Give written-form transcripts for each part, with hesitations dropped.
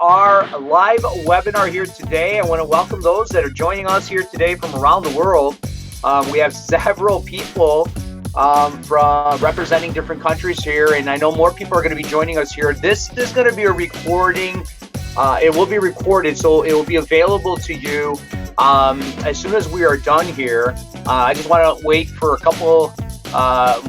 our live webinar here today. I want to welcome those that are joining us here today from around the world. We have several people from representing different countries here, and I know more people are going to be joining us here. This is going to be a recording. It will be recorded, so it will be available to you as soon as we are done here. I just want to wait for a couple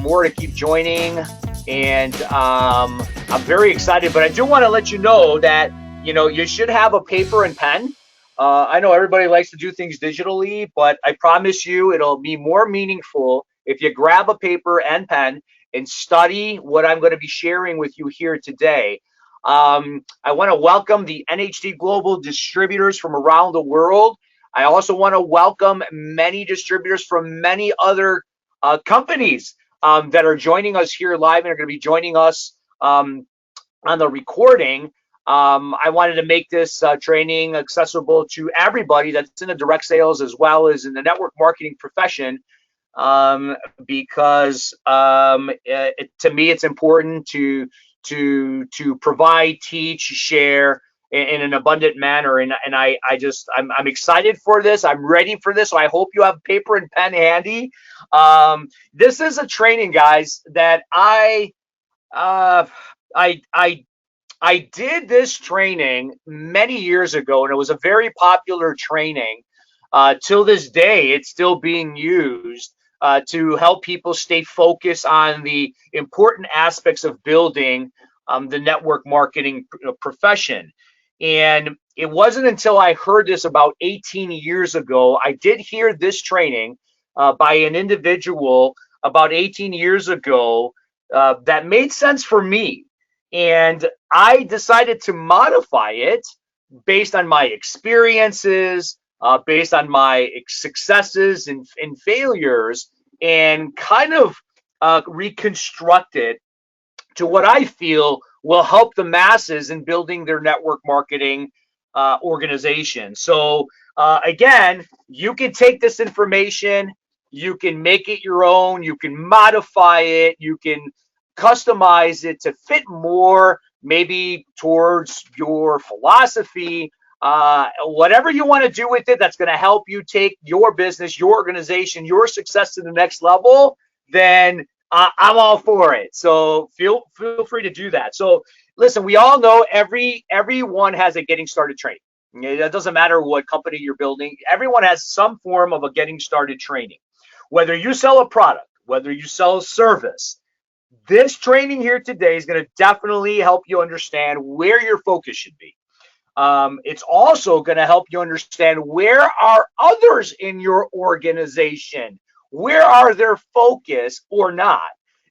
more to keep joining, and I'm very excited. But I do want to let you know that you should have a paper and pen. I know everybody likes to do things digitally, but I promise you it'll be more meaningful if you grab a paper and pen and study what I'm going to be sharing with you here today. I want to welcome the NHD Global distributors from around the world. I also want to welcome many distributors from many other companies that are joining us here live and are going to be joining us on the recording. I wanted to make this training accessible to everybody that's in the direct sales as well as in the network marketing profession, because to me it's important to provide, teach, share in an abundant manner, and I'm excited for this. I'm ready for this. So I hope you have paper and pen handy. This is a training, guys, that I did this training many years ago, and it was a very popular training. Till this day, it's still being used to help people stay focused on the important aspects of building the network marketing profession. And it wasn't until I heard this about 18 years ago. I did hear this training by an individual about 18 years ago that made sense for me. And I decided to modify it based on my experiences, based on my successes and failures, and kind of reconstruct it to what I feel will help the masses in building their network marketing organization. So again, you can take this information, you can make it your own, you can modify it, you can customize it to fit more maybe towards your philosophy, whatever you want to do with it that's going to help you take your business, your organization, your success to the next level, then I'm all for it. So feel free to do that. So listen, we all know everyone has a getting started training. It doesn't matter what company you're building. Everyone has some form of a getting started training. Whether you sell a product, whether you sell a service, this training here today is going to definitely help you understand where your focus should be. It's also going to help you understand where are others in your organization, where are their focus or not,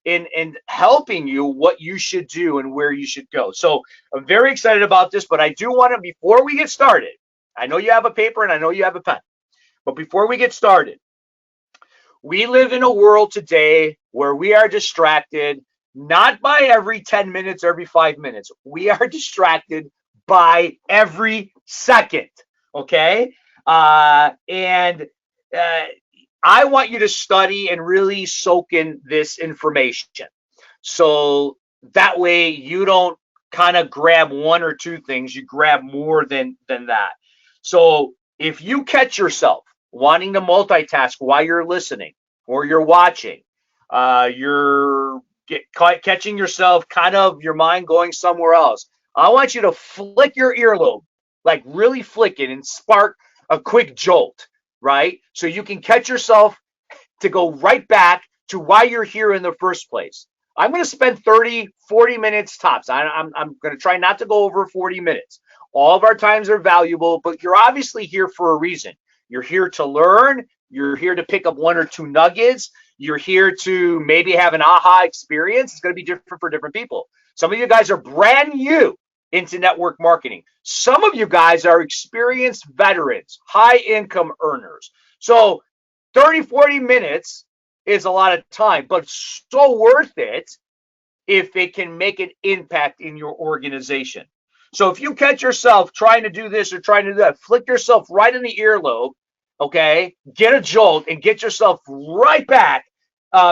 in helping you what you should do and where you should go. So I'm very excited about this, but I do want to, before we get started, I know you have a paper and I know you have a pen, but before we get started, we live in a world today where we are distracted, not by every 10 minutes, every 5 minutes. We are distracted by every second, okay? And I want you to study and really soak in this information. So that way you don't kind of grab one or two things, you grab more than that. So if you catch yourself wanting to multitask while you're listening or you're watching, you're catching yourself kind of your mind going somewhere else, I want you to flick your earlobe, like really flick it and spark a quick jolt, right? So you can catch yourself to go right back to why you're here in the first place. I'm going to spend 30, 40 minutes tops. I'm going to try not to go over 40 minutes. All of our times are valuable, but you're obviously here for a reason. You're here to learn. You're here to pick up one or two nuggets. You're here to maybe have an aha experience. It's going to be different for different people. Some of you guys are brand new into network marketing. Some of you guys are experienced veterans, high income earners. So 30, 40 minutes is a lot of time, but so worth it if it can make an impact in your organization. So if you catch yourself trying to do this or trying to do that, flick yourself right in the earlobe, okay? Get a jolt and get yourself right back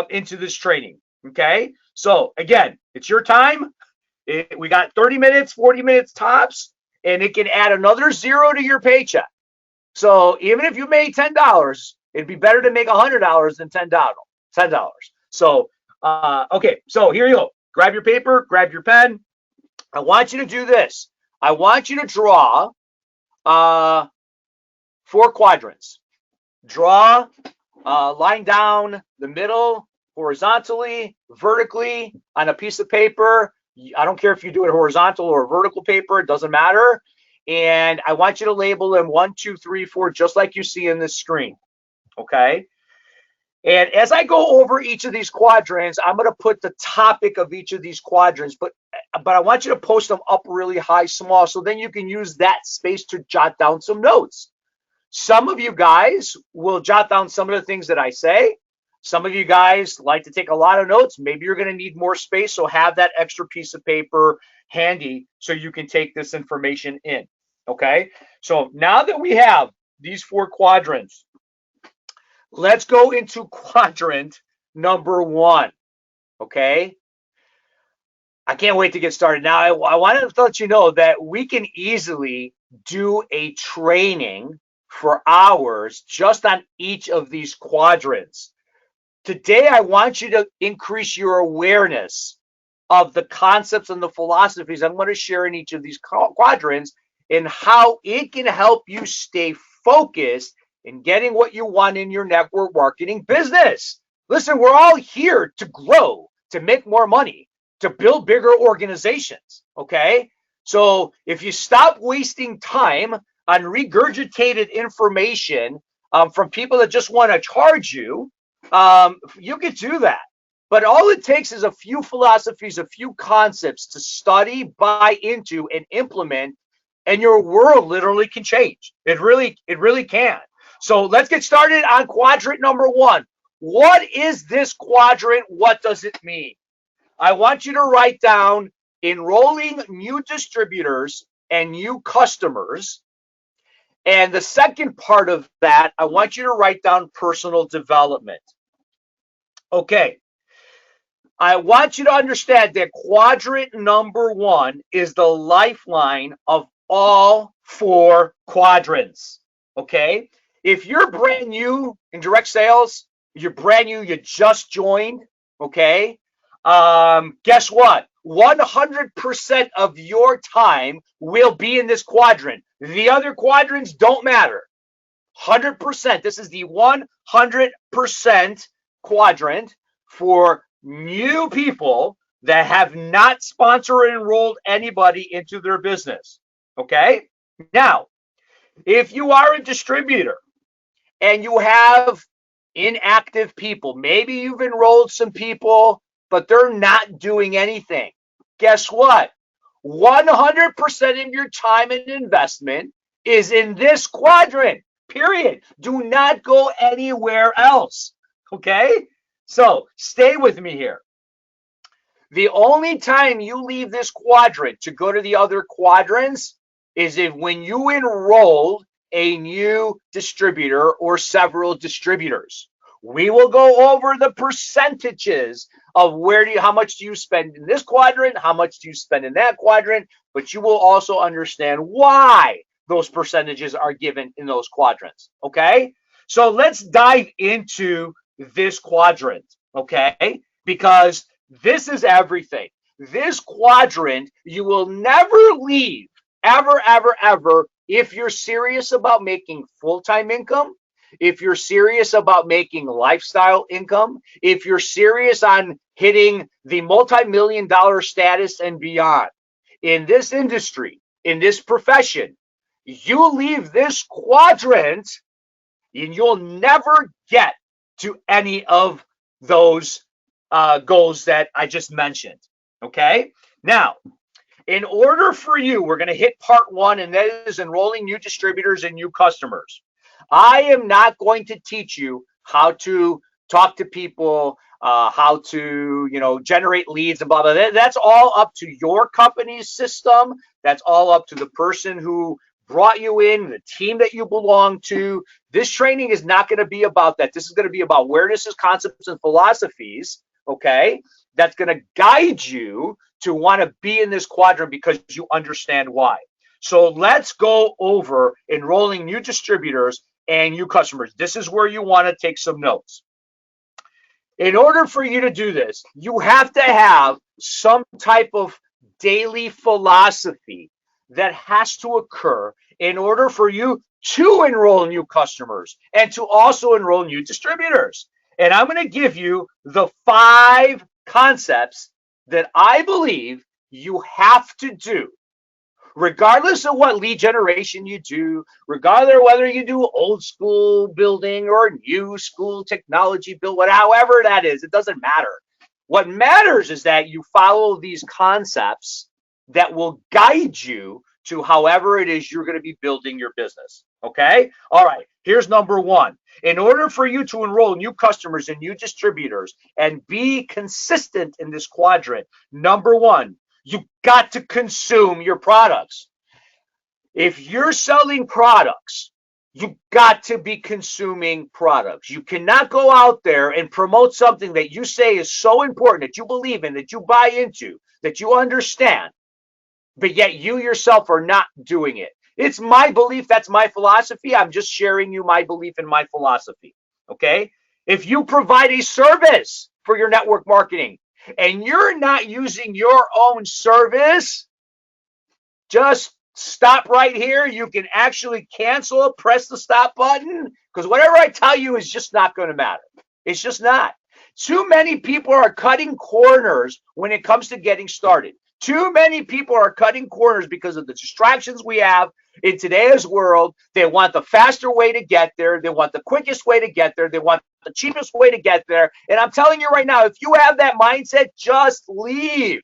into this training, okay? So again, it's your time. We got 30 minutes, 40 minutes tops, and it can add another zero to your paycheck. So even if you made $10, it'd be better to make $100 than $10. So okay, so here you go. Grab your paper, grab your pen. I want you to do this. I want you to draw uh, 4 quadrants. Draw line down the middle horizontally, vertically on a piece of paper. I don't care if you do it horizontal or vertical paper, it doesn't matter. And I want you to label them 1, 2, 3, 4, just like you see in this screen. Okay. And as I go over each of these quadrants, I'm going to put the topic of each of these quadrants, but I want you to post them up really high, small, so then you can use that space to jot down some notes. Some of you guys will jot down some of the things that I say. Some of you guys like to take a lot of notes. Maybe you're going to need more space, so have that extra piece of paper handy so you can take this information in. Okay, so now that we have these 4 quadrants, let's go into quadrant number 1. Okay, I can't wait to get started. Now, I wanted to let you know that we can easily do a training for hours just on each of these quadrants. Today, I want you to increase your awareness of the concepts and the philosophies I'm going to share in each of these quadrants and how it can help you stay focused in getting what you want in your network marketing business. Listen, we're all here to grow, to make more money, to build bigger organizations, okay? So if you stop wasting time on regurgitated information from people that just want to charge you, you could do that. But all it takes is a few philosophies, a few concepts to study, buy into, and implement, and your world literally can change. It really can. So let's get started on quadrant number 1. What is this quadrant? What does it mean? I want you to write down enrolling new distributors and new customers. And the second part of that, I want you to write down personal development. Okay. I want you to understand that quadrant number 1 is the lifeline of all 4 quadrants. Okay. If you're brand new in direct sales, you're brand new, you just joined, okay? Guess what? 100% of your time will be in this quadrant. The other quadrants don't matter. 100%. This is the 100% quadrant for new people that have not sponsored or enrolled anybody into their business. Okay? Now, if you are a distributor and you have inactive people, maybe you've enrolled some people, but they're not doing anything. Guess what? 100% of your time and investment is in this quadrant, period. Do not go anywhere else, okay? So stay with me here. The only time you leave this quadrant to go to the other quadrants is if when you enroll a new distributor or several distributors. We will go over the percentages of how much do you spend in this quadrant, how much do you spend in that quadrant, but you will also understand why those percentages are given in those quadrants, okay? So let's dive into this quadrant, okay? Because this is everything. This quadrant, you will never leave, ever, ever, ever, if you're serious about making full-time income, if you're serious about making lifestyle income, if you're serious on hitting the multi-million-dollar status and beyond. In this industry, in this profession, you leave this quadrant and you'll never get to any of those goals that I just mentioned, okay? Now, in order for you, we're going to hit part 1, and that is enrolling new distributors and new customers. I am not going to teach you how to talk to people, how to, generate leads and blah, blah, blah. That's all up to your company's system. That's all up to the person who brought you in, the team that you belong to. This training is not going to be about that. This is going to be about awarenesses, concepts, and philosophies, okay? That's going to guide you to want to be in this quadrant because you understand why. So let's go over enrolling new distributors and new customers. This is where you want to take some notes. In order for you to do this, you have to have some type of daily philosophy that has to occur in order for you to enroll new customers and to also enroll new distributors. And I'm going to give you the 5 concepts that I believe you have to do, regardless of what lead generation you do, regardless of whether you do old school building or new school technology build, however that is, it doesn't matter. What matters is that you follow these concepts that will guide you to however it is you're going to be building your business. Okay? All right. Here's number 1. In order for you to enroll new customers and new distributors and be consistent in this quadrant, number 1, you got to consume your products. If you're selling products, you got to be consuming products. You cannot go out there and promote something that you say is so important, that you believe in, that you buy into, that you understand, but yet you yourself are not doing it. It's my belief. That's my philosophy. I'm just sharing you my belief and my philosophy. Okay? If you provide a service for your network marketing and you're not using your own service, just stop right here. You can actually cancel, press the stop button, because whatever I tell you is just not going to matter. It's just not. Too many people are cutting corners when it comes to getting started. Too many people are cutting corners because of the distractions we have in today's world. They want the faster way to get there. They want the quickest way to get there. They want the cheapest way to get there. And I'm telling you right now, if you have that mindset, just leave.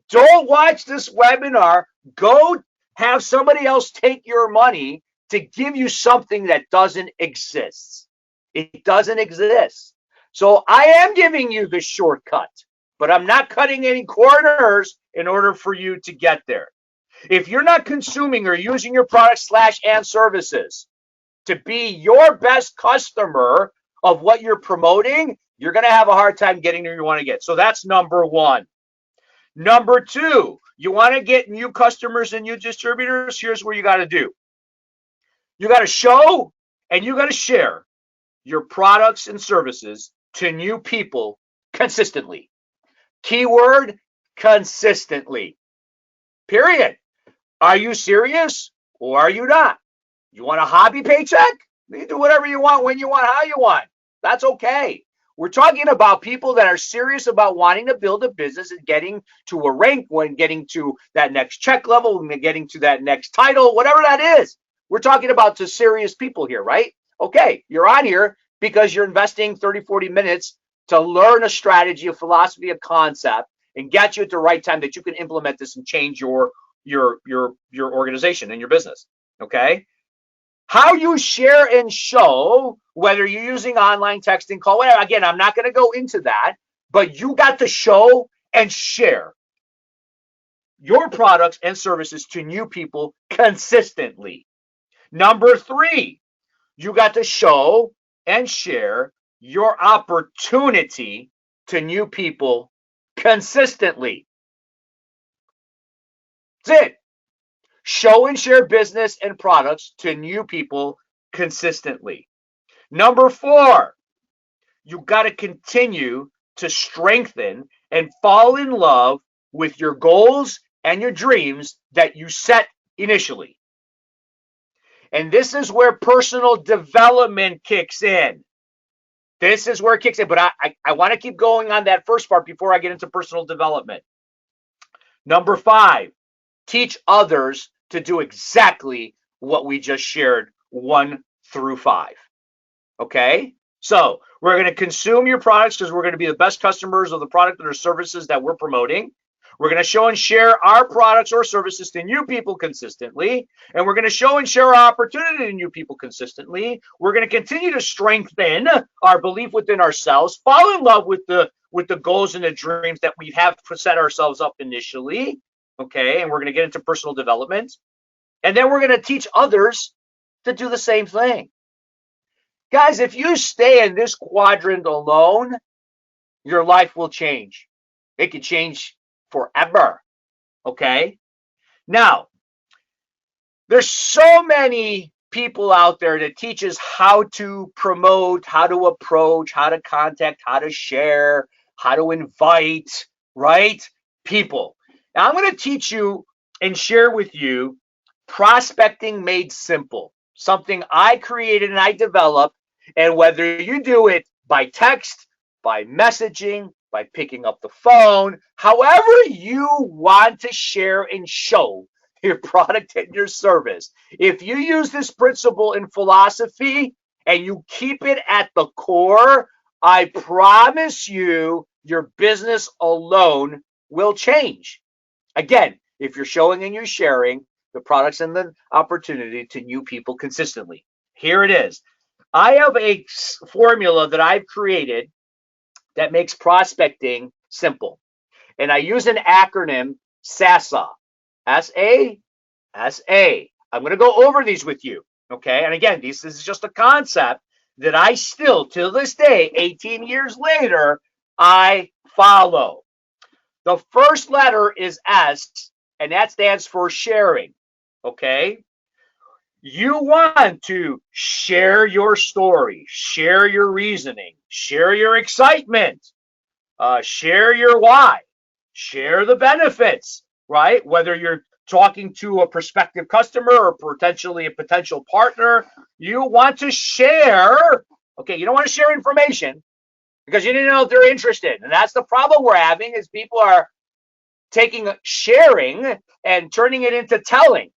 Don't watch this webinar. Go have somebody else take your money to give you something that doesn't exist. It doesn't exist. So I am giving you the shortcut, but I'm not cutting any corners in order for you to get there. If you're not consuming or using your products / and services to be your best customer of what you're promoting, you're going to have a hard time getting where you want to get. So that's number 1. Number 2, you want to get new customers and new distributors. Here's what you got to do. You got to show and you got to share your products and services to new people consistently. Keyword, consistently. Period. Are you serious or are you not? You want a hobby paycheck? You do whatever you want, when you want, how you want. That's okay. We're talking about people that are serious about wanting to build a business and getting to a rank, when getting to that next check level, and getting to that next title, whatever that is. We're talking about the serious people here, right? Okay, you're on here because you're investing 30, 40 minutes to learn a strategy, a philosophy, a concept, and get you at the right time that you can implement this and change your organization and your business. Okay? How you share and show, whether you're using online texting, call, whatever. Again, I'm not going to go into that, but you got to show and share your products and services to new people consistently. Number 3, you got to show and share your opportunity to new people consistently. That's it. Show and share business and products to new people consistently. Number 4, you got to continue to strengthen and fall in love with your goals and your dreams that you set initially. And this is where personal development kicks in. This is where it kicks in. But I want to keep going on that first part before I get into personal development. Number 5, teach others to do exactly what we just shared, 1 through 5. Okay? So we're going to consume your products because we're going to be the best customers of the product or services that we're promoting. We're going to show and share our products or services to new people consistently. And we're going to show and share our opportunity to new people consistently. We're going to continue to strengthen our belief within ourselves, fall in love with the goals and the dreams that we have set ourselves up initially. Okay, and we're going to get into personal development. And then we're going to teach others to do the same thing. Guys, if you stay in this quadrant alone, your life will change. It can change forever. Okay? Now, There's so many people out there that teaches how to promote, how to approach, how to contact, how to share, how to invite, right? People. Now I'm going to teach you and share with you prospecting made simple, something I created and I developed. And whether you do it by text, by messaging, by picking up the phone, however you want to share and show your product and your service. If you use this principle and philosophy and you keep it at the core, I promise you your business alone will change. Again, if you're showing and you're sharing the products and the opportunity to new people consistently. Here it is. I have a formula that I've created that makes prospecting simple. And I use an acronym SASA. S-A, S-A. I'm going to go over these with you. Okay. And again, this is just a concept that I still, till this day, 18 years later, I follow. The first letter is S, and that stands for sharing. Okay. You want to share your story, share your reasoning, share your excitement, share your why, share the benefits, right? Whether you're talking to a prospective customer or potentially a potential partner, you want to share. Okay, you don't want to share information because you didn't know if they're interested. And that's the problem we're having is people are taking sharing and turning it into telling.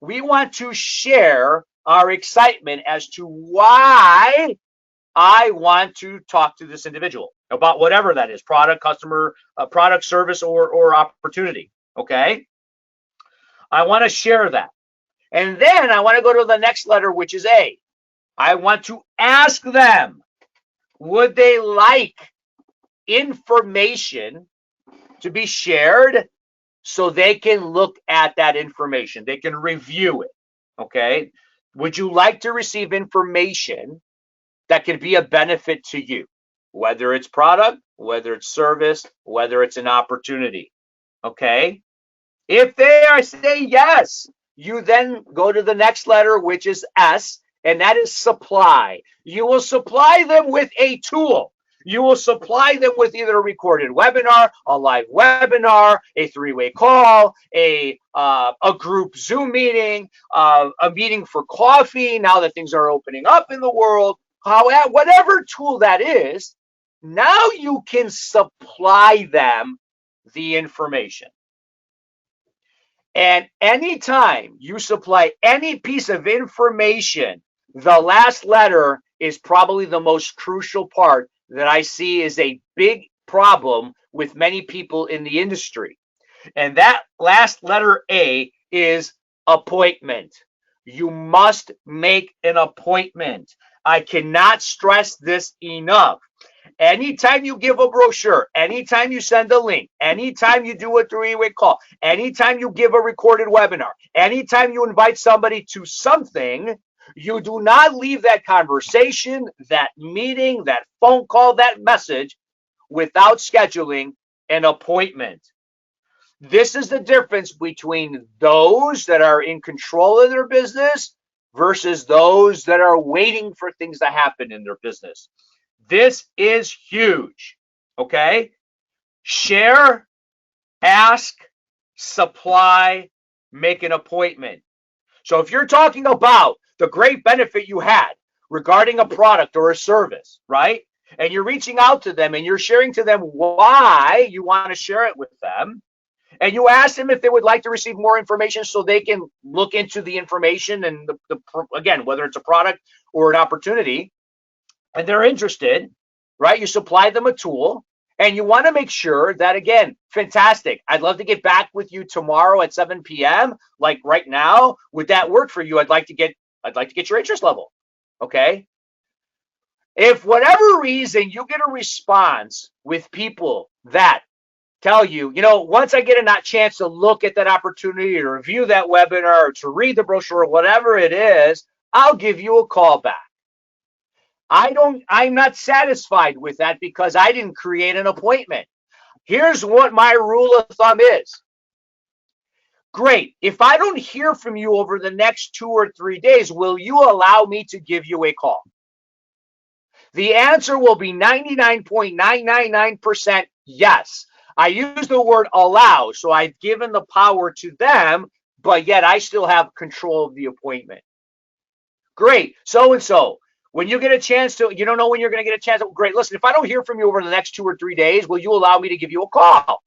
We want to share our excitement as to why I want to talk to this individual about whatever that is, product, customer, product, service, or opportunity. Okay. I want to share that. And then I want to go to the next letter, which is A. I want to ask them, would they like information to be shared so they can look at that information? They can review it. Okay. Would you like to receive information that can be a benefit to you, whether it's product, whether it's service, whether it's an opportunity? Okay. If they are say yes, you then go to the next letter, which is S, and that is supply. You will supply them with a tool. You will supply them with either a recorded webinar, a live webinar, a three-way call, a group Zoom meeting, a meeting for coffee. Now that things are opening up in the world, however, whatever tool that is, now you can supply them the information. And anytime you supply any piece of information, the last letter is probably the most crucial part that I see is a big problem with many people in the industry. And that last letter A is appointment. You must make an appointment. I cannot stress this enough. Anytime you give a brochure, anytime you send a link, anytime you do a three-way call, anytime you give a recorded webinar, anytime you invite somebody to something, you do not leave that conversation, that meeting, that phone call, that message without scheduling an appointment. This is the difference between those that are in control of their business versus those that are waiting for things to happen in their business. This is huge. Okay. Share, ask, supply, make an appointment. So if you're talking about the great benefit you had regarding a product or a service, right? And you're reaching out to them and you're sharing to them why you want to share it with them. And you ask them if they would like to receive more information so they can look into the information and again, whether it's a product or an opportunity, and they're interested, right? You supply them a tool and you want to make sure that, again, fantastic. I'd love to get back with you tomorrow at 7 p.m. Like right now, would that work for you? I'd like to get your interest level. Okay. If whatever reason you get a response with people that tell you, once I get a chance to look at that opportunity to review that webinar or to read the brochure or whatever it is, I'll give you a call back. I'm not satisfied with that because I didn't create an appointment. Here's what my rule of thumb is. Great. If I don't hear from you over the next 2 or 3 days, will you allow me to give you a call? The answer will be 99.999% yes. I use the word allow, so I've given the power to them, but yet I still have control of the appointment. Great. So and so, when you get a chance to, you don't know when you're going to get a chance. Great. Listen, if I don't hear from you over the next 2 or 3 days, will you allow me to give you a call?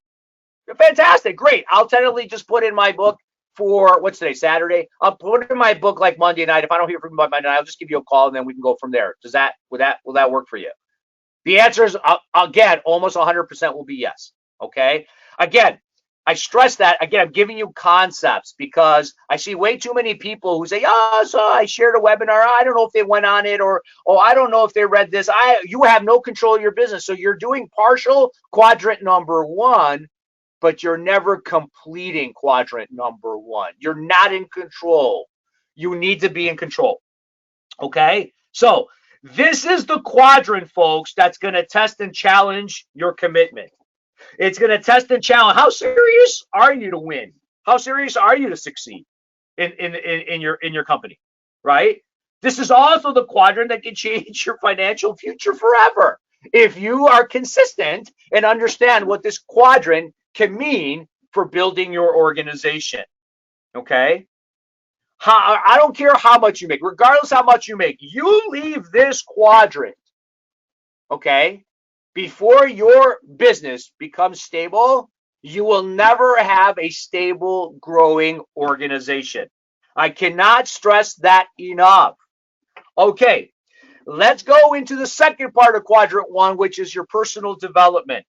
Fantastic. Great. I'll tentatively just put in my book for what's today, Saturday. I'll put in my book like Monday night. If I don't hear from you by Monday night, I'll just give you a call and then we can go from there. Will that work for you? The answer is, again, almost 100% will be yes. Okay. Again, I stress that. Again, I'm giving you concepts because I see way too many people who say, "Oh, so I shared a webinar. I don't know if they went on it, or oh, I don't know if they read this." You have no control of your business, so you're doing partial quadrant number one, but you're never completing quadrant number one. You're not in control. You need to be in control. Okay? So this is the quadrant, folks, that's going to test and challenge your commitment. It's going to test and challenge. How serious are you to win? How serious are you to succeed in your company? Right? This is also the quadrant that can change your financial future forever. If you are consistent and understand what this quadrant can mean for building your organization. Okay? I don't care how much you make, regardless how much you make, you leave this quadrant, okay, before your business becomes stable, you will never have a stable, growing organization. I cannot stress that enough. Okay, let's go into the second part of quadrant one, which is your personal development.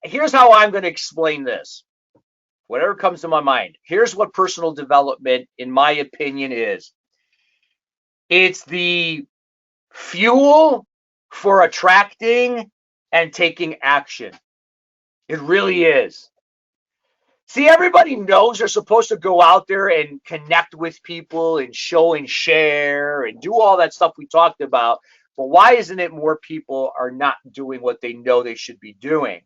Here's how I'm going to explain this. Whatever comes to my mind. Here's what personal development, in my opinion, is. It's the fuel for attracting and taking action. It really is. See, everybody knows they're supposed to go out there and connect with people and show and share and do all that stuff we talked about. But why isn't it more people are not doing what they know they should be doing?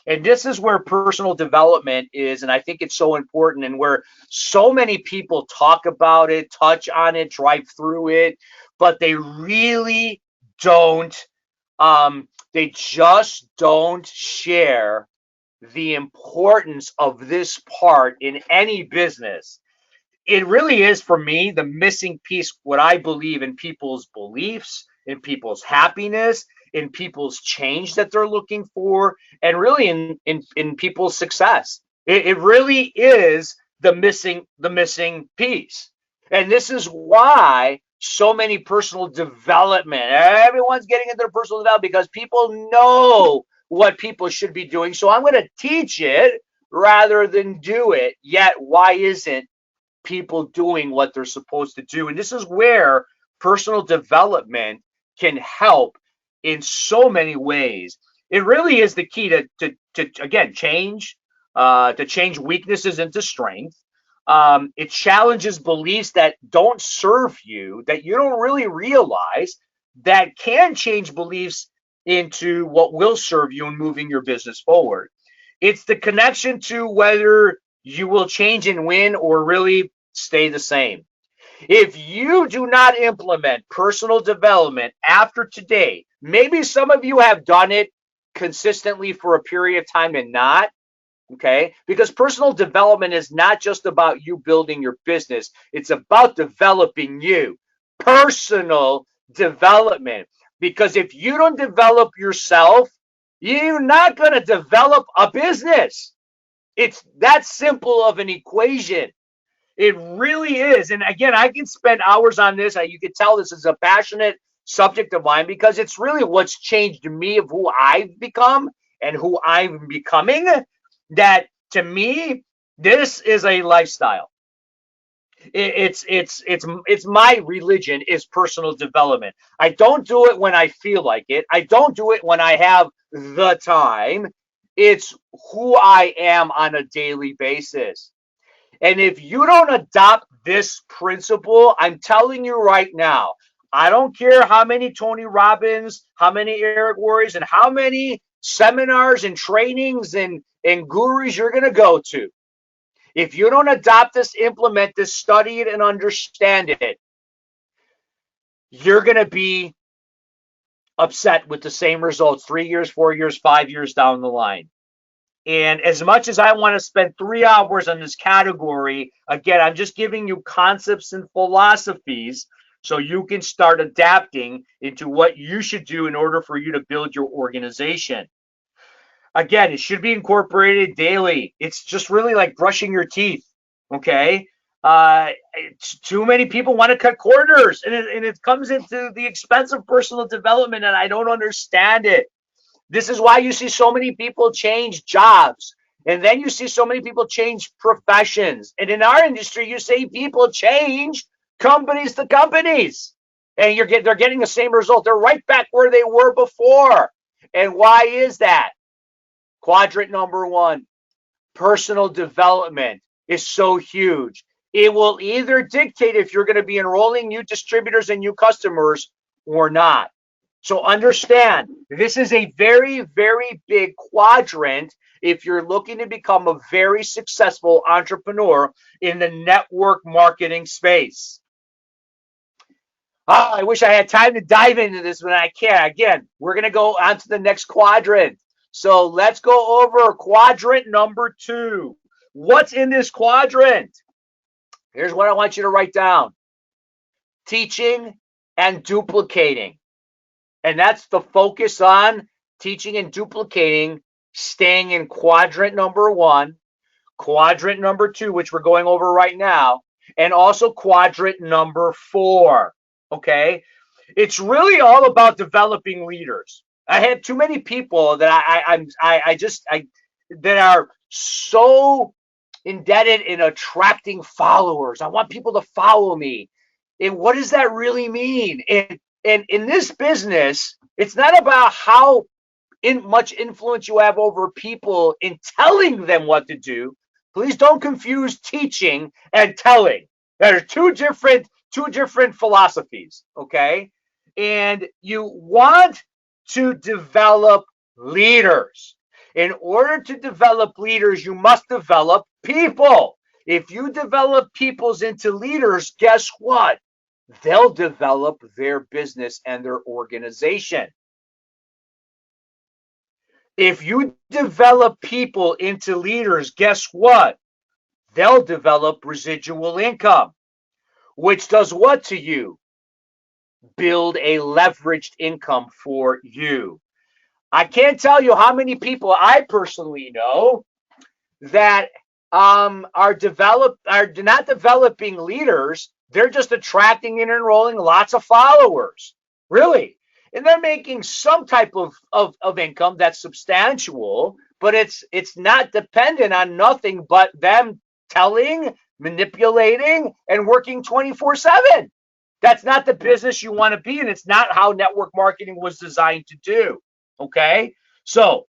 And this is where personal development is, and I think it's so important, and where so many people talk about it, touch on it, drive through it, but they really don't, they just don't share the importance of this part in any business. It really is, for me, the missing piece, what I believe in people's beliefs, in people's happiness, in people's change that they're looking for, and really in people's success. It really is the missing piece. And this is why so many personal development, everyone's getting into their personal development because people know what people should be doing. So I'm going to teach it rather than do it. Yet, why isn't people doing what they're supposed to do? And this is where personal development can help in so many ways. It really is the key to again, change, to change weaknesses into strength. It challenges beliefs that don't serve you, that you don't really realize, that can change beliefs into what will serve you in moving your business forward. It's the connection to whether you will change and win or really stay the same. If you do not implement personal development after today, maybe some of you have done it consistently for a period of time and not, okay? Because personal development is not just about you building your business. It's about developing you. Personal development. Because if you don't develop yourself, you're not going to develop a business. It's that simple of an equation. It really is. And again, I can spend hours on this. You can tell this is a passionate subject of mine because it's really what's changed me of who I've become and who I'm becoming. That to me, this is a lifestyle. It's my religion is personal development. I don't do it when I feel like it. I don't do it when I have the time. It's who I am on a daily basis. And if you don't adopt this principle, I'm telling you right now, I don't care how many Tony Robbins, how many Eric Worres, and how many seminars and trainings and gurus you're going to go to, if you don't adopt this, implement this, study it, and understand it, you're going to be upset with the same results 3 years, 4 years, 5 years down the line. And as much as I want to spend 3 hours on this category, again, I'm just giving you concepts and philosophies so you can start adapting into what you should do in order for you to build your organization. Again, it should be incorporated daily. It's just really like brushing your teeth, okay? Too many people want to cut corners, and it comes into the expense of personal development, and I don't understand it. This is why you see so many people change jobs, and then you see so many people change professions. And in our industry, you see people change companies to companies, and they're getting the same result. They're right back where they were before. And why is that? Quadrant number 1, personal development is so huge. It will either dictate if you're going to be enrolling new distributors and new customers or not. So understand, this is a very, very big quadrant if you're looking to become a very successful entrepreneur in the network marketing space. I wish I had time to dive into this, but I can't. Again, we're going to go on to the next quadrant. So let's go over quadrant number 2. What's in this quadrant? Here's what I want you to write down. Teaching and duplicating. And that's the focus on teaching and duplicating, staying in quadrant number 1, quadrant number 2, which we're going over right now, and also quadrant number 4. Okay? It's really all about developing leaders. I have too many people that that are so indebted in attracting followers. I want people to follow me. And what does that really mean? And in this business, it's not about how much influence you have over people in telling them what to do. Please don't confuse teaching and telling. There are two different philosophies, okay? And you want to develop leaders. In order to develop leaders, you must develop people. If you develop peoples into leaders, guess what? They'll develop their business and their organization. If you develop people into leaders, guess what? They'll develop residual income, which does what to you? Build a leveraged income for you. I can't tell you how many people I personally know that are not developing leaders. They're just attracting and enrolling lots of followers, really. And they're making some type of income that's substantial, but it's not dependent on nothing but them telling, manipulating, and working 24/7. That's not the business you want to be in. It's not how network marketing was designed to do. Okay? So,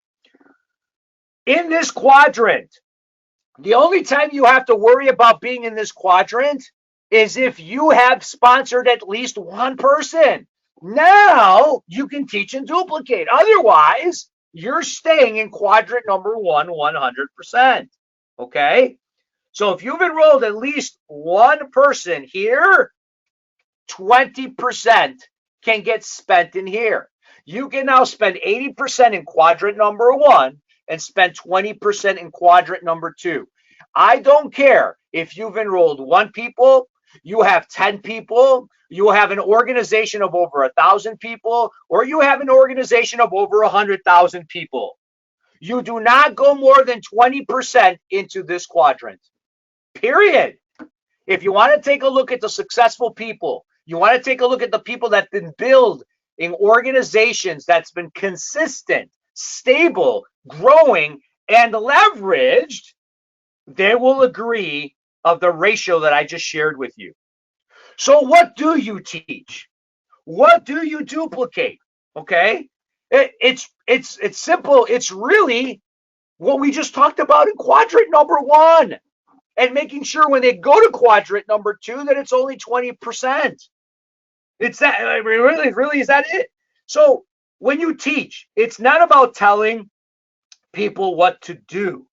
in this quadrant, the only time you have to worry about being in this quadrant is if you have sponsored at least one person. Now you can teach and duplicate. Otherwise, you're staying in quadrant number 1, 100%. Okay? So if you've enrolled at least one person here, 20% can get spent in here. You can now spend 80% in quadrant number 1 and spend 20% in quadrant number 2. I don't care if you've enrolled 1 people, you have 10 people, you have an organization of over 1,000 people, or you have an organization of over 100,000 people. You do not go more than 20% into this quadrant. Period. If you want to take a look at the successful people, you want to take a look at the people that have been built in organizations that's been consistent, stable, growing, and leveraged, they will agree of the ratio that I just shared with you. So what do you teach? What do you duplicate? Okay? It's simple. It's really what we just talked about in quadrant number 1. And making sure when they go to quadrant number 2 that it's only 20%. It's that really is that it? So when you teach, it's not about telling, people what to do,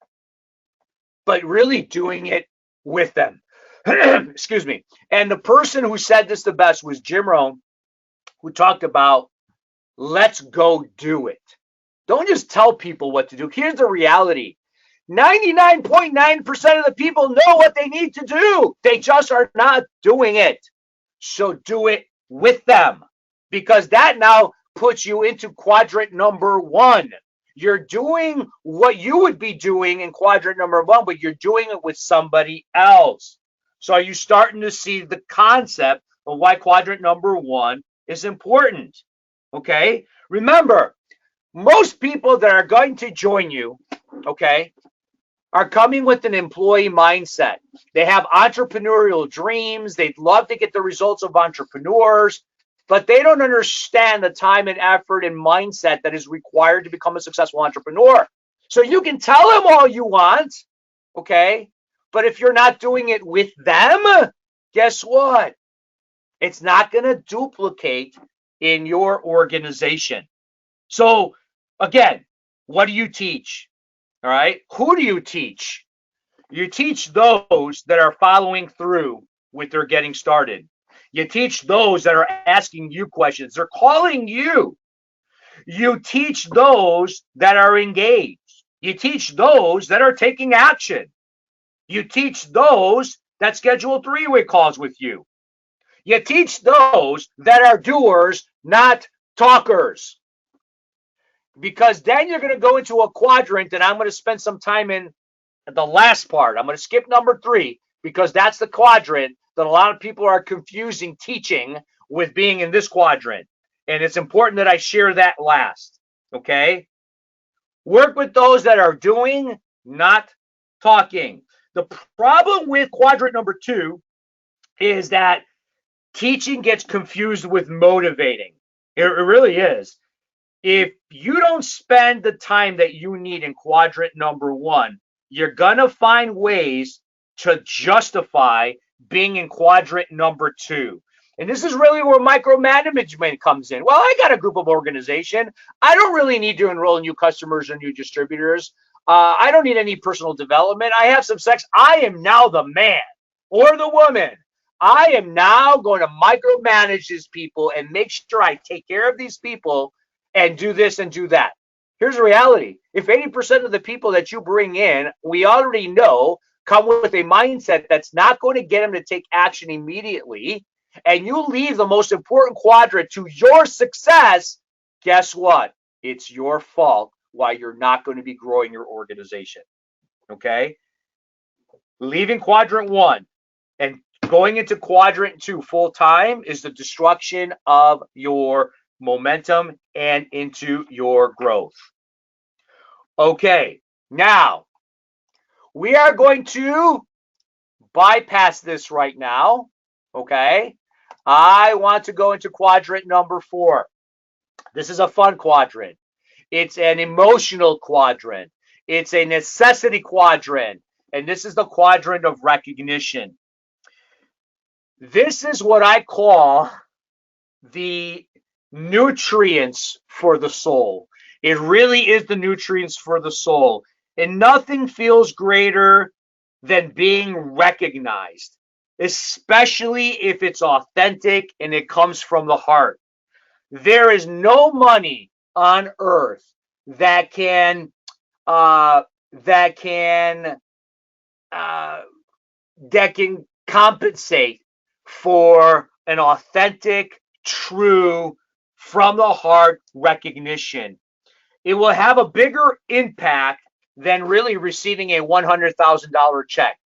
but really doing it with them. Excuse me. And the person who said this the best was Jim Rohn, who talked about let's go do it. Don't just tell people what to do. Here's the reality. 99.9% of the people know what they need to do. They just are not doing it. So do it with them, because that now puts you into quadrant number 1. You're doing what you would be doing in quadrant number 1, but you're doing it with somebody else. So are you starting to see the concept of why quadrant number 1 is important? Okay. Remember, most people that are going to join you, okay, are coming with an employee mindset. They have entrepreneurial dreams. They'd love to get the results of entrepreneurs, but they don't understand the time and effort and mindset that is required to become a successful entrepreneur. So you can tell them all you want, okay, but if you're not doing it with them, guess what? It's not going to duplicate in your organization. So again, what do you teach? All right. Who do you teach? You teach those that are following through with their getting started. You teach those that are asking you questions. They're calling you. You teach those that are engaged. You teach those that are taking action. You teach those that schedule three-way calls with you. You teach those that are doers, not talkers. Because then you're going to go into a quadrant, and I'm going to spend some time in the last part. I'm going to skip number 3 because that's the quadrant that a lot of people are confusing teaching with being in this quadrant. And it's important that I share that last. Okay? Work with those that are doing, not talking. The problem with quadrant number 2 is that teaching gets confused with motivating. It really is. If you don't spend the time that you need in quadrant number 1, you're going to find ways to justify being in quadrant number 2. And this is really where micromanagement comes in. Well, I got a group of organization. I don't really need to enroll new customers or new distributors. I don't need any personal development. I have some sex. I am now the man or the woman. I am now going to micromanage these people and make sure I take care of these people and do this and do that. Here's the reality. If 80% of the people that you bring in, we already know, come with a mindset that's not going to get them to take action immediately, and you leave the most important quadrant to your success, guess what? It's your fault why you're not going to be growing your organization. Okay? Leaving quadrant 1 and going into quadrant 2 full time is the destruction of your momentum and into your growth. Okay, now we are going to bypass this right now. Okay, I want to go into quadrant number 4. This is a fun quadrant. It's an emotional quadrant. It's a necessity quadrant. And this is the quadrant of recognition. This is what I call the nutrients for the soul. It really is the nutrients for the soul. And nothing feels greater than being recognized, especially if it's authentic and it comes from the heart. There is no money on earth that can compensate for an authentic, true, from the heart recognition. It will have a bigger impact than really receiving a $100,000 check.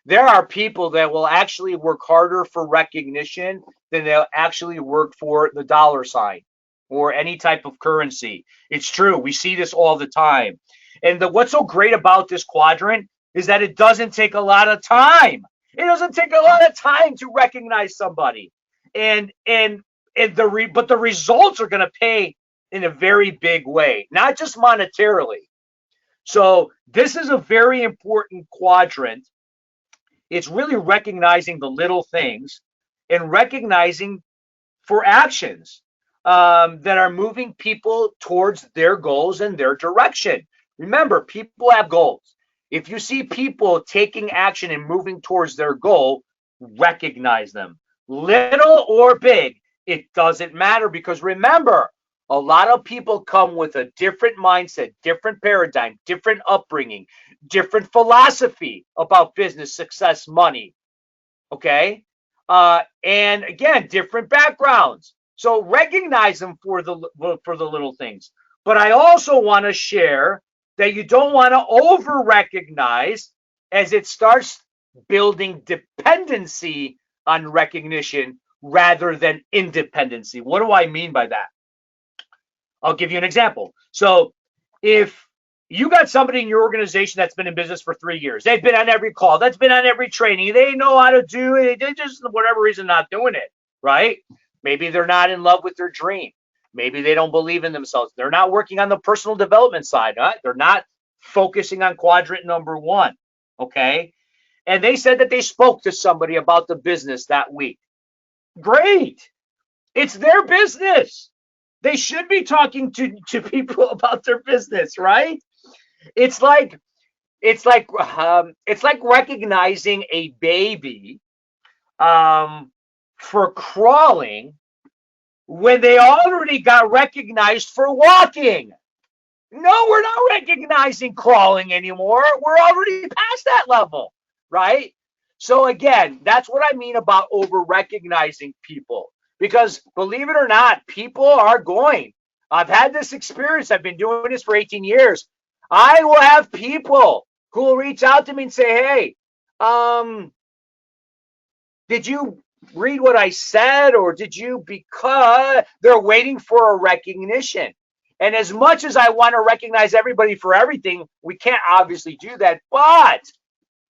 There are people that will actually work harder for recognition than they'll actually work for the dollar sign or any type of currency. It's true. We see this all the time. And what's so great about this quadrant is that it doesn't take a lot of time. It doesn't take a lot of time to recognize somebody. But the results are going to pay in a very big way, not just monetarily. So this is a very important quadrant. It's really recognizing the little things and recognizing for actions that are moving people towards their goals and their direction. Remember, people have goals. If you see people taking action and moving towards their goal, recognize them. Little or big, it doesn't matter, because remember, a lot of people come with a different mindset, different paradigm, different upbringing, different philosophy about business, success, money. Okay. And again, different backgrounds. So recognize them for the little things. But I also want to share that you don't want to over recognize, as it starts building dependency on recognition rather than independency. What do I mean by that? I'll give you an example. So if you got somebody in your organization that's been in business for 3 years, they've been on every call, that's been on every training, they know how to do it, they just, for whatever reason, not doing it, right? Maybe they're not in love with their dream. Maybe they don't believe in themselves. They're not working on the personal development side. Huh? They're not focusing on quadrant number one. Okay. And they said that they spoke to somebody about the business that week. Great. It's their business. They should be talking to people about their business, right? It's like it's like recognizing a baby for crawling when they already got recognized for walking. No, we're not recognizing crawling anymore. We're already past that level, right? So again, that's what I mean about over recognizing people. Because believe it or not, people are going. I've had this experience. I've been doing this for 18 years. I will have people who will reach out to me and say, hey, did you read what I said, or did you, because they're waiting for a recognition. And as much as I want to recognize everybody for everything, we can't obviously do that. But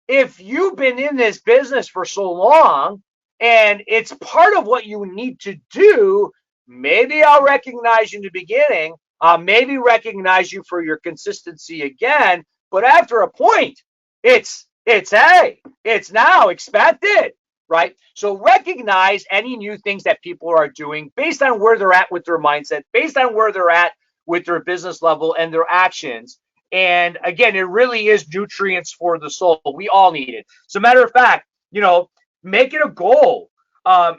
if you've been in this business for so long and it's part of what you need to do, maybe I'll recognize you in the beginning. I'll maybe recognize you for your consistency again. But after a point, it's hey, it's now expected, right? So recognize any new things that people are doing based on where they're at with their mindset, based on where they're at with their business level and their actions. And again, it really is nutrients for the soul. We all need it. As a matter of fact, make it a goal.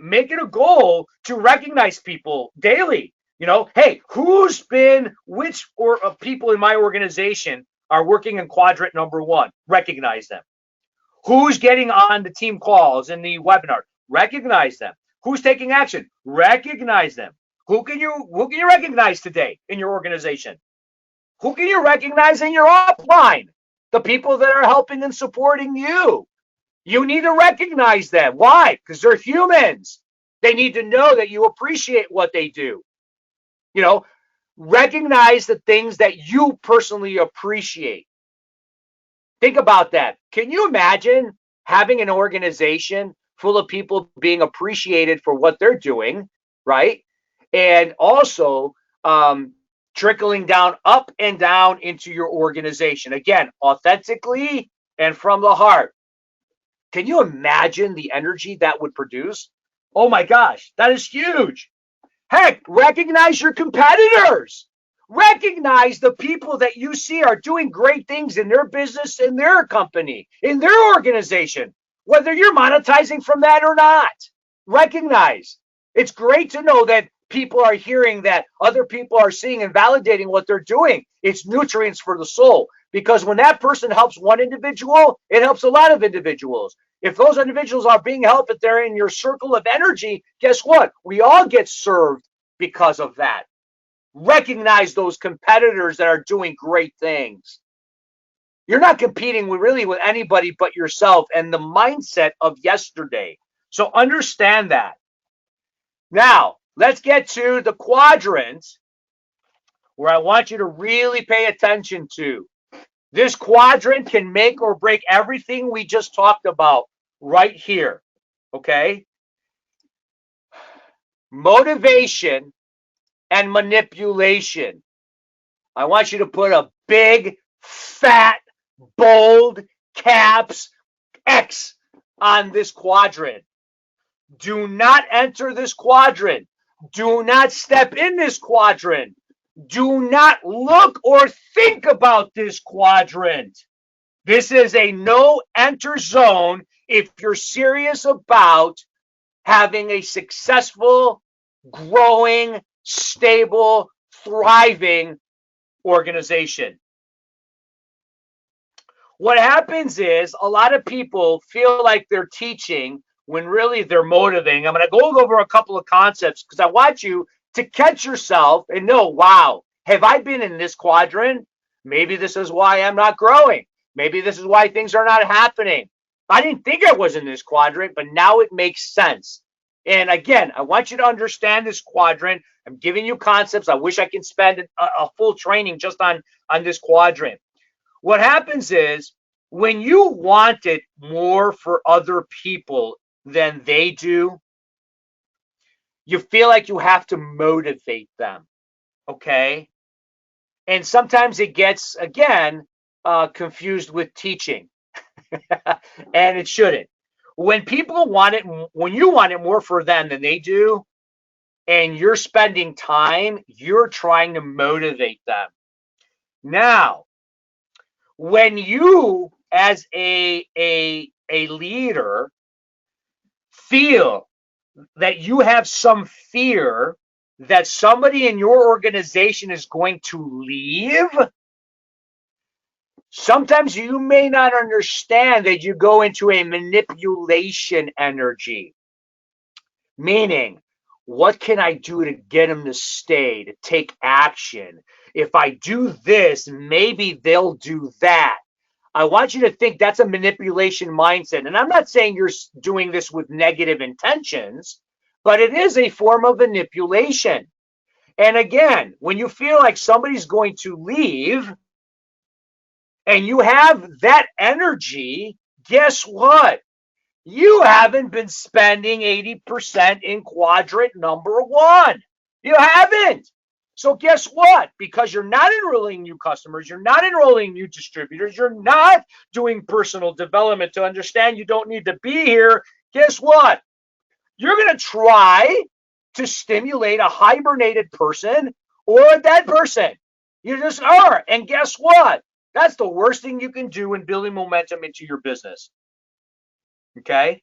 Make it a goal to recognize people daily. Hey, which people in my organization are working in quadrant number one? Recognize them. Who's getting on the team calls and the webinar? Recognize them. Who's taking action? Recognize them. Who can you recognize today in your organization? Who can you recognize in your upline? The people that are helping and supporting you. You need to recognize them. Why? Because they're humans. They need to know that you appreciate what they do. Recognize the things that you personally appreciate. Think about that. Can you imagine having an organization full of people being appreciated for what they're doing, right? And also trickling down, up and down into your organization. Again, authentically and from the heart. Can you imagine the energy that would produce? Oh my gosh, that is huge. Heck, recognize your competitors. Recognize the people that you see are doing great things in their business, in their company, in their organization, whether you're monetizing from that or not. Recognize. It's great to know that people are hearing that other people are seeing and validating what they're doing. It's nutrients for the soul, because when that person helps one individual, it helps a lot of individuals. If those individuals are being helped, if they're in your circle of energy, guess what? We all get served because of that. Recognize those competitors that are doing great things. You're not competing with anybody but yourself and the mindset of yesterday. So understand that. Now, let's get to the quadrant where I want you to really pay attention to. This quadrant can make or break everything we just talked about right here. Okay? Motivation and manipulation. I want you to put a big, fat, bold caps X on this quadrant. Do not enter this quadrant. Do not step in this quadrant. Do not look or think about this quadrant. This is a no enter zone if you're serious about having a successful, growing, stable, thriving organization. What happens is a lot of people feel like they're teaching when really they're motivating. I'm going to go over a couple of concepts because I want you to catch yourself and know, wow, have I been in this quadrant? Maybe this is why I'm not growing. Maybe this is why things are not happening. I didn't think I was in this quadrant, but now it makes sense. And again, I want you to understand this quadrant. I'm giving you concepts. I wish I can spend a full training just on this quadrant. What happens is when you want it more for other people than they do, you feel like you have to motivate them. Okay. And sometimes it gets, again, confused with teaching, and it shouldn't. When people want it, when you want it more for them than they do, and you're spending time, you're trying to motivate them. Now, when you as a leader feel that you have some fear that somebody in your organization is going to leave, sometimes you may not understand that you go into a manipulation energy, meaning, what can I do to get them to stay, to take action? If I do this, maybe they'll do that. I want you to think that's a manipulation mindset. And I'm not saying you're doing this with negative intentions, but it is a form of manipulation. And again, when you feel like somebody's going to leave and you have that energy, guess what? You haven't been spending 80% in quadrant number one. You haven't. So guess what? Because you're not enrolling new customers, you're not enrolling new distributors, you're not doing personal development to understand you don't need to be here. Guess what? You're going to try to stimulate a hibernated person or a dead person. You just are. And guess what? That's the worst thing you can do in building momentum into your business. Okay?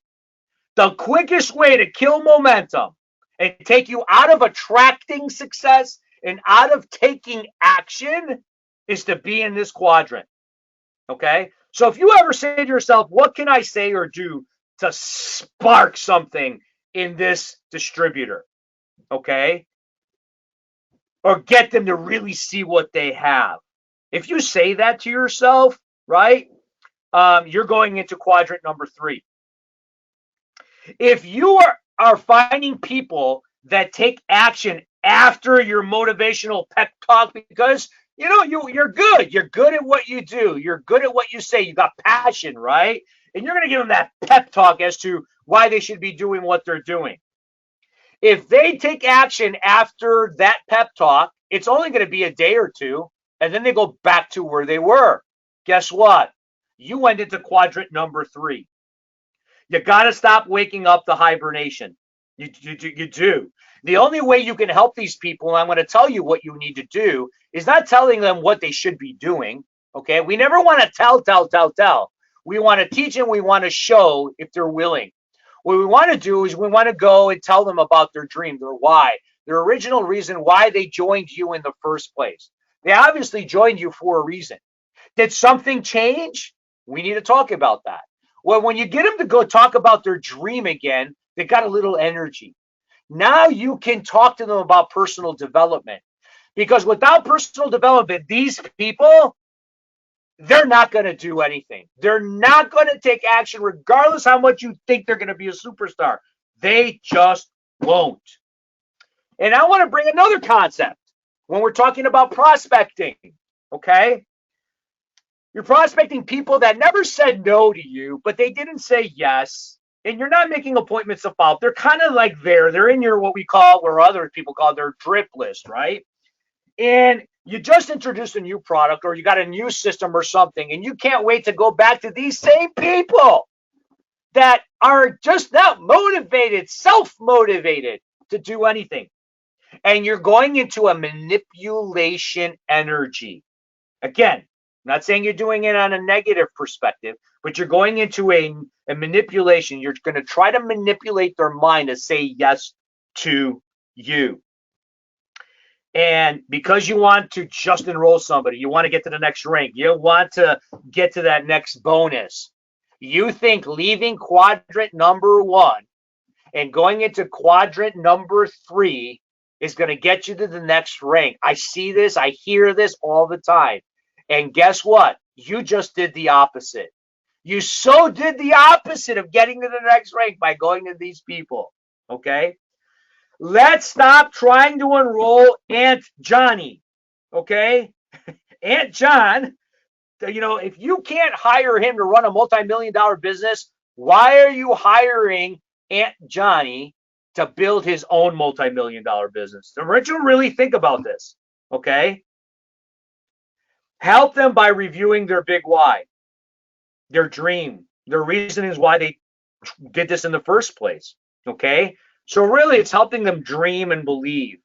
The quickest way to kill momentum and take you out of attracting success and out of taking action is to be in this quadrant. Okay? So if you ever say to yourself, what can I say or do to spark something in this distributor? Okay? Or get them to really see what they have. If you say that to yourself, right, you're going into quadrant number 3. If you are finding people that take action after your motivational pep talk, because you're good at what you do, you're good at what you say, you got passion, right? And you're going to give them that pep talk as to why they should be doing what they're doing. If they take action after that pep talk, it's only going to be a day or two, and then they go back to where they were. Guess what? You went into quadrant number 3. You got to stop waking up the hibernation. You do. The only way you can help these people, and I'm going to tell you what you need to do, is not telling them what they should be doing. Okay? We never want to tell. We want to teach and we want to show if they're willing. What we want to do is we want to go and tell them about their dream, their why, their original reason why they joined you in the first place. They obviously joined you for a reason. Did something change? We need to talk about that. Well, when you get them to go talk about their dream again, they got a little energy. Now you can talk to them about personal development. Because without personal development, these people, they're not going to do anything. They're not going to take action regardless how much you think they're going to be a superstar. They just won't. And I want to bring another concept when we're talking about prospecting, okay? You're prospecting people that never said no to you, but they didn't say yes. And you're not making appointments to follow up. They're kind of like they're in your, what we call, or other people call their drip list, right? And you just introduced a new product or you got a new system or something, and you can't wait to go back to these same people that are just not motivated, self-motivated to do anything. And you're going into a manipulation energy. Again, I'm not saying you're doing it on a negative perspective, but you're going into a manipulation. You're going to try to manipulate their mind to say yes to you. And because you want to just enroll somebody, you want to get to the next rank, you want to get to that next bonus, you think leaving quadrant number 1 and going into quadrant number 3 is going to get you to the next rank. I see this, I hear this all the time. And guess what? You just did the opposite. You so did the opposite of getting to the next rank by going to these people. Okay? Let's stop trying to enroll Aunt Johnny. Okay? Aunt John, if you can't hire him to run a multi-million-dollar business, why are you hiring Aunt Johnny to build his own multi-million-dollar business? The rich will really think about this. Okay? Help them by reviewing their big why, their dream, their reasonings why they did this in the first place. Okay? So really, it's helping them dream and believe.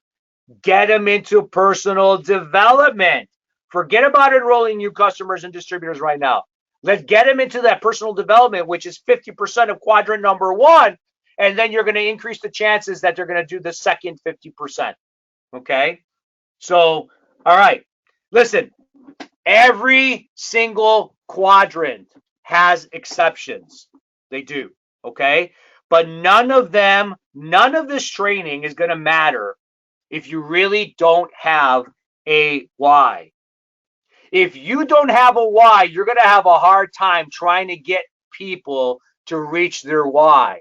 Get them into personal development. Forget about enrolling new customers and distributors right now. Let's get them into that personal development, which is 50% of quadrant number 1. And then you're going to increase the chances that they're going to do the second 50%. Okay? So, all right. Listen, every single quadrant has exceptions. They do. Okay? But none of this training is going to matter if you really don't have a why. If you don't have a why, you're going to have a hard time trying to get people to reach their why.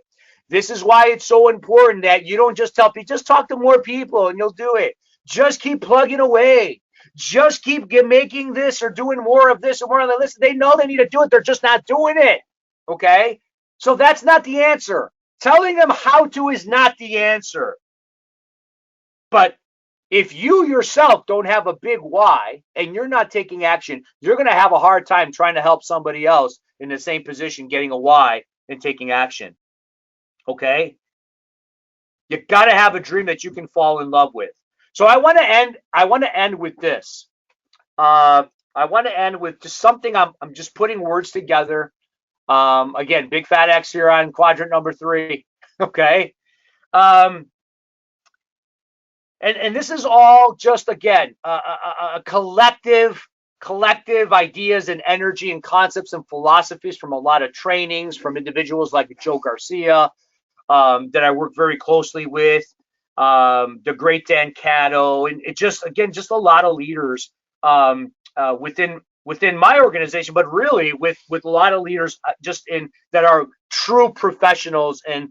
This is why it's so important that you don't just tell people, just talk to more people and you'll do it. Just keep plugging away. Just keep making this or doing more of this or more of that. Listen, they know they need to do it. They're just not doing it. Okay? So that's not the answer. Telling them how to is not the answer. But if you yourself don't have a big why and you're not taking action, you're going to have a hard time trying to help somebody else in the same position getting a why and taking action. Okay? You got to have a dream that you can fall in love with. So I want to end with this. I want to end with just something. I'm just putting words together. Again, big fat X here on quadrant number 3. Okay. And this is all just, again, a collective ideas and energy and concepts and philosophies from a lot of trainings from individuals like Joe Garcia, that I work very closely with, the great Dan Cato, and it just, again, just a lot of leaders within my organization, but really with a lot of leaders just in that are true professionals and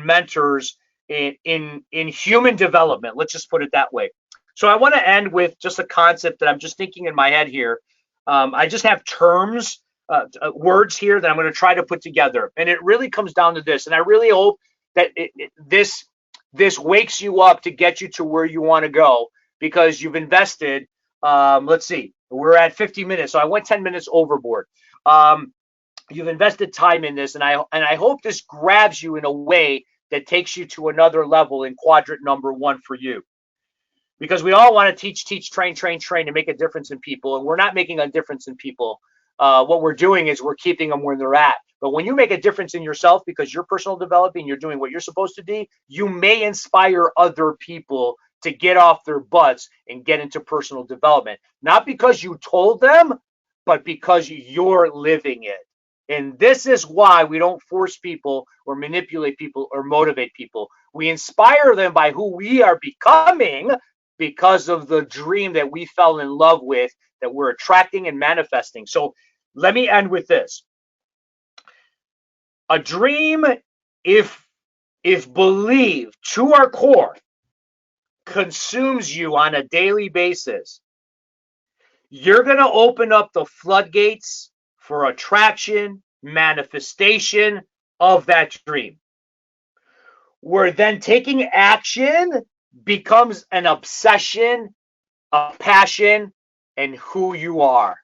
mentors in human development. Let's just put it that way. So I want to end with just a concept that I'm just thinking in my head here. I just have terms, words here that I'm going to try to put together, and it really comes down to this. And I really hope that this wakes you up to get you to where you want to go, because you've invested. Let's see, we're at 50 minutes, so I went 10 minutes overboard. You've invested time in this, and I hope this grabs you in a way that takes you to another level in quadrant number 1 for you. Because we all want to teach, train, and make a difference in people, and we're not making a difference in people. What we're doing is we're keeping them where they're at. But when you make a difference in yourself because you're personal developing, you're doing what you're supposed to do, you may inspire other people to get off their butts and get into personal development. Not because you told them, but because you're living it. And this is why we don't force people or manipulate people or motivate people. We inspire them by who we are becoming because of the dream that we fell in love with, that we're attracting and manifesting. So let me end with this. A dream, if believed to our core, consumes you on a daily basis. You're going to open up the floodgates for attraction, manifestation of that dream. Where then taking action becomes an obsession, a passion, and who you are.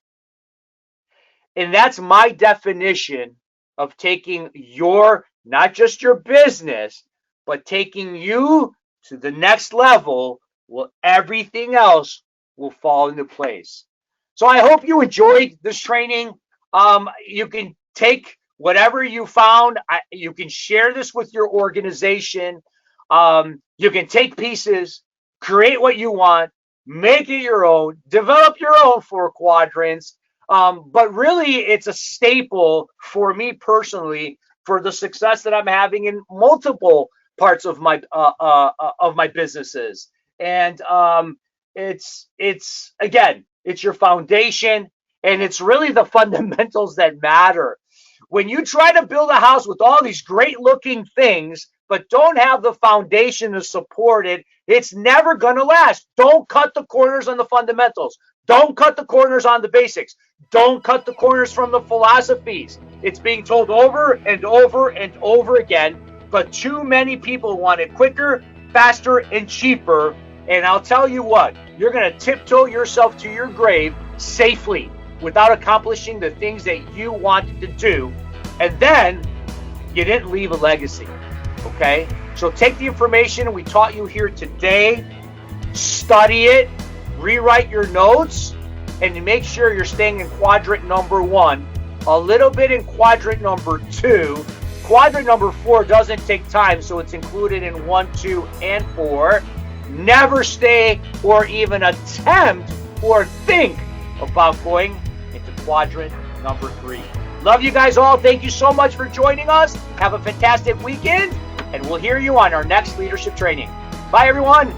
And that's my definition of taking your, not just your business, but taking you to the next level, well, everything else will fall into place. So I hope you enjoyed this training. You can take whatever you found. You can share this with your organization. You can take pieces, create what you want, make it your own, develop your own 4 quadrants. But really, it's a staple for me personally for the success that I'm having in multiple parts of my businesses. And it's again, it's your foundation, and it's really the fundamentals that matter. When you try to build a house with all these great looking things, but don't have the foundation to support it, it's never going to last. Don't cut the corners on the fundamentals. Don't cut the corners on the basics. Don't cut the corners from the philosophies. It's being told over and over and over again, but too many people want it quicker, faster, and cheaper. And I'll tell you what, you're going to tiptoe yourself to your grave safely without accomplishing the things that you wanted to do. And then you didn't leave a legacy. Okay? So take the information we taught you here today, study it, rewrite your notes, and make sure you're staying in quadrant number 1, a little bit in quadrant number 2. Quadrant number 4 doesn't take time, so it's included in 1, 2, and 4. Never stay or even attempt or think about going into quadrant number 3. Love you guys all. Thank you so much for joining us. Have a fantastic weekend, and we'll hear you on our next leadership training. Bye, everyone.